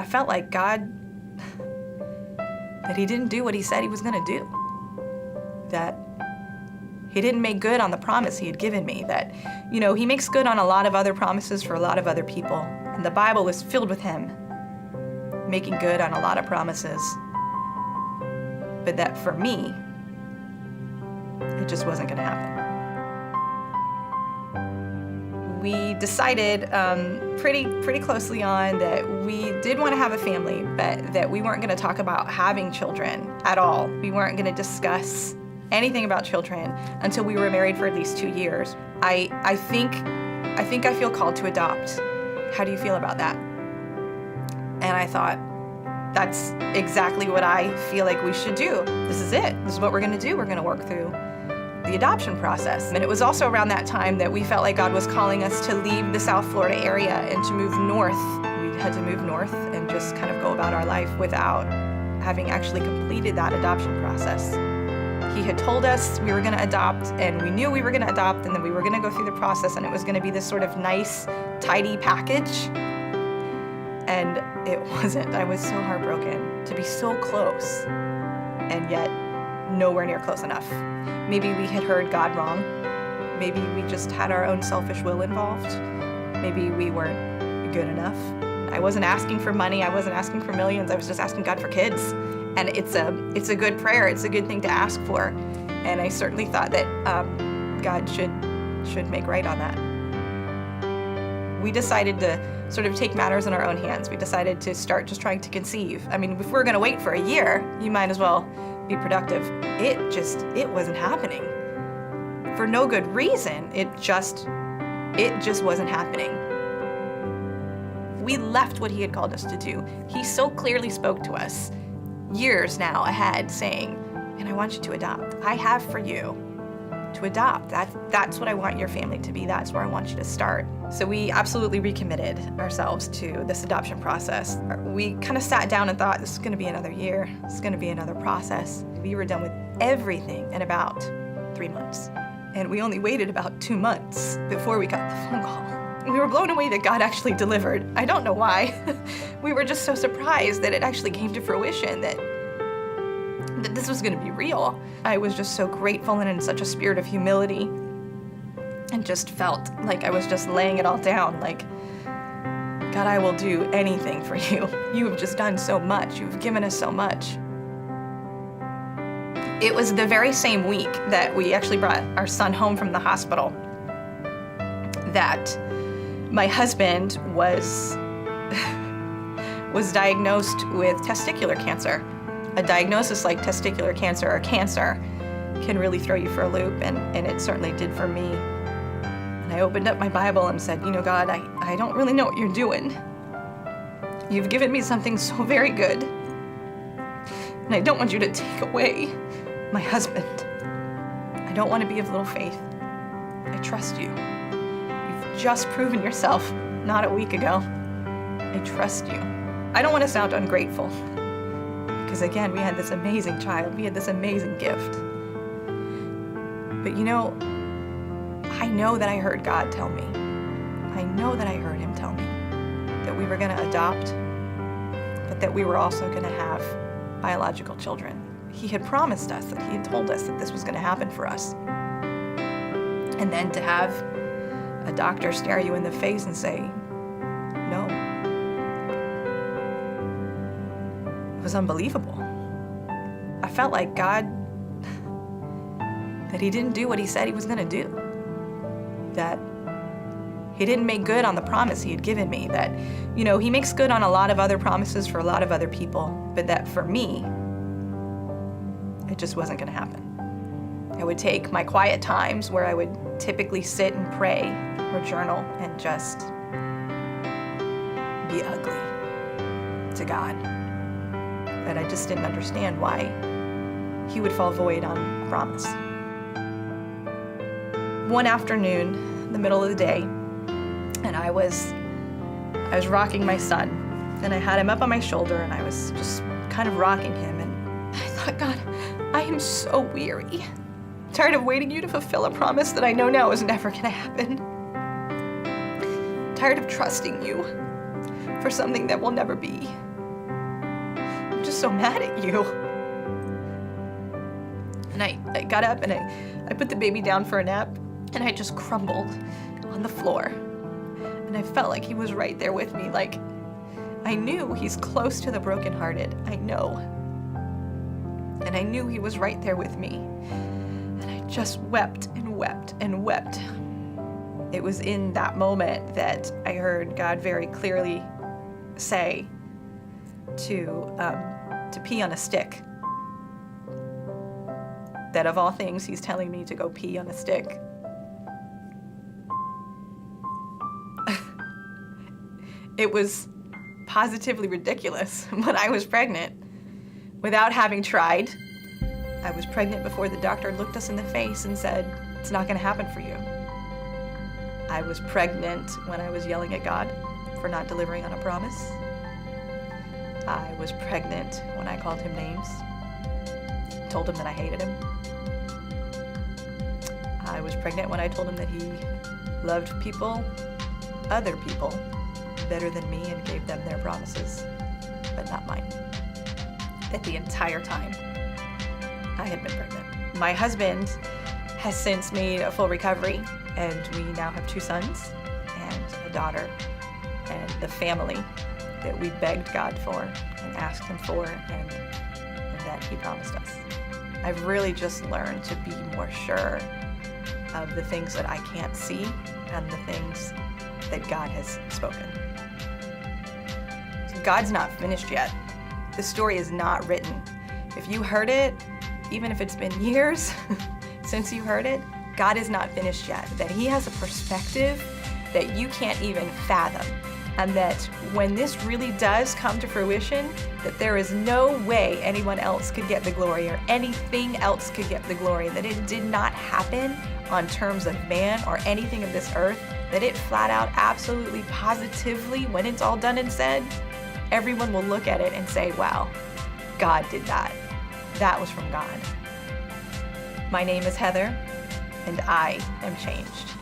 I felt like God, that he didn't do what he said he was gonna do. That he didn't make good on the promise he had given me. That, he makes good on a lot of other promises for a lot of other people. And the Bible is filled with him making good on a lot of promises. But that for me, it just wasn't gonna happen. We decided pretty closely on that we did want to have a family, but that we weren't going to talk about having children at all. We weren't going to discuss anything about children until we were married for at least 2 years. I think I feel called to adopt. How do you feel about that? And I thought, that's exactly what I feel like we should do. This is it. This is what we're going to do. We're going to work through the adoption process. And it was also around that time that we felt like God was calling us to leave the South Florida area and to move north. We had to move north and just kind of go about our life without having actually completed that adoption process. He had told us we were going to adopt, and we knew we were going to adopt, and then we were going to go through the process, and it was going to be this sort of nice, tidy package. And it wasn't. I was so heartbroken to be so close, and yet nowhere near close enough. Maybe we had heard God wrong. Maybe we just had our own selfish will involved. Maybe we weren't good enough. I wasn't asking for money. I wasn't asking for millions. I was just asking God for kids. And it's a good prayer. It's a good thing to ask for. And I certainly thought that God should make right on that. We decided to sort of take matters in our own hands. We decided to start just trying to conceive. I mean, if we were going to wait for a year, you might as well be productive. It wasn't happening. For no good reason. It just wasn't happening. We left what he had called us to do. He so clearly spoke to us years now ahead saying, and I want you to adopt. I have for you to adopt. That's what I want your family to be. That's where I want you to start. So we absolutely recommitted ourselves to this adoption process. We kind of sat down and thought, this is going to be another year. This is going to be another process. We were done with everything in about 3 months. And we only waited about 2 months before we got the phone call. We were blown away that God actually delivered. I don't know why. We were just so surprised that it actually came to fruition, that this was going to be real. I was just so grateful and in such a spirit of humility, and just felt like I was just laying it all down, like, God, I will do anything for you. You have just done so much. You've given us so much. It was the very same week that we actually brought our son home from the hospital that my husband was diagnosed with testicular cancer. A diagnosis like testicular cancer or cancer can really throw you for a loop, and it certainly did for me. And I opened up my Bible and said, God, I don't really know what you're doing. You've given me something so very good, and I don't want you to take away my husband. I don't want to be of little faith. I trust you. You've just proven yourself not a week ago. I trust you. I don't want to sound ungrateful, because again, we had this amazing child. We had this amazing gift. But I know that I heard God tell me. I know that I heard him tell me that we were going to adopt, but that we were also going to have biological children. He had promised us, that he had told us that this was going to happen for us. And then to have a doctor stare you in the face and say, no. It was unbelievable. I felt like God, that he didn't do what he said he was going to do. That he didn't make good on the promise he had given me. That, he makes good on a lot of other promises for a lot of other people, but that for me, it just wasn't going to happen. I would take my quiet times where I would typically sit and pray or journal and just be ugly to God. That I just didn't understand why he would fall void on promise. One afternoon, in the middle of the day, and I was rocking my son, and I had him up on my shoulder, and I was just kind of rocking him, and I thought, God, I am so weary. Tired of waiting you to fulfill a promise that I know now is never going to happen. Tired of trusting you for something that will never be. so mad at you. And I got up and I put the baby down for a nap, and I just crumbled on the floor. And I felt like he was right there with me. Like, I knew he's close to the brokenhearted. I know. And I knew he was right there with me. And I just wept and wept and wept. It was in that moment that I heard God very clearly say to pee on a stick. That of all things, he's telling me to go pee on a stick. It was positively ridiculous when I was pregnant. Without having tried, I was pregnant before the doctor looked us in the face and said, "It's not going to happen for you." I was pregnant when I was yelling at God for not delivering on a promise. I was pregnant when I called him names, told him that I hated him. I was pregnant when I told him that he loved people, other people, better than me and gave them their promises, but not mine. That the entire time I had been pregnant. My husband has since made a full recovery, and we now have 2 sons and a daughter, and the family that we begged God for and asked him for, and that he promised us. I've really just learned to be more sure of the things that I can't see and the things that God has spoken. So God's not finished yet. The story is not written. If you heard it, even if it's been years since you heard it, God is not finished yet. That he has a perspective that you can't even fathom. And that when this really does come to fruition, that there is no way anyone else could get the glory or anything else could get the glory. That it did not happen on terms of man or anything of this earth. That it flat out, absolutely, positively, when it's all done and said, everyone will look at it and say, wow, God did that. That was from God. My name is Heather, and I am changed.